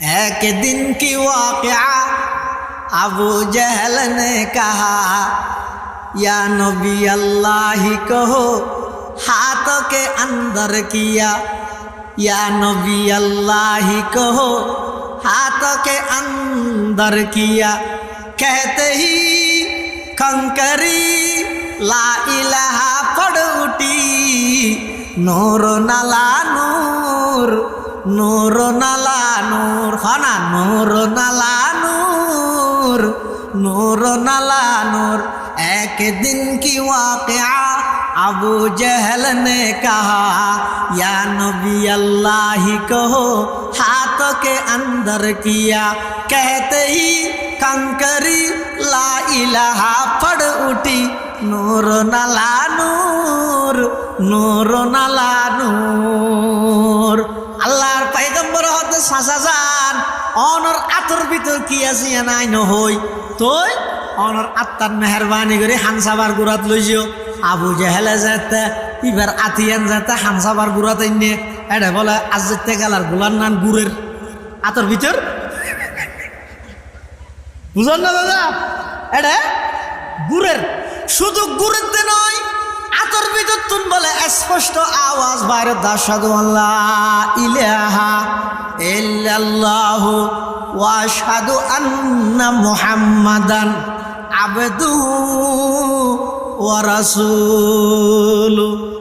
एक दिन की वाक़या अबू जहल ने कहा या नबी अल्लाह कहो हाथों के अंदर किया या नबी अल्लाह कहो हाथों के अंदर किया कहते ही कंकरी ला इलाहा पड़ उठी नूर नला नूर नूर नला नूर खाना नूर नला नूर नूर नला नूर। एक दिन की वाक़या अबू जहल ने कहा या नबी अल्लाह कहो हाथों के अंदर किया कहते ही कंकरी ला इलाहा पड़ उठी नूर नला नूर नूर नला नूर। আল্লাহর পয়গম্বর হতে সাজাজান অনর আতর ভিতর কি আছে নাই নহই তুই অনর আত্মার মেহরবানি করে হানসাবার গুরাত লইছিও আবু জেহেলে যেতে ইবার আতিয়ান যেতে হানসাবার গুরাত এনে এটা বলে আজ যেতে গেলার গোলার নাম গুড়ের আতর ভিতর বুঝলেন না দাদা এটা গুড়ের শুধু গুড়ের দে নয় আতর ভিতর তুন বলে স্পষ্ট আওয়াজ বাইরে দাশাদু আল্লাহ ইলাহা ইল্লাল্লাহু ওয়া আশহাদু আন্না মুহাম্মাদান আবদুহু ওয়া রাসূলুহু।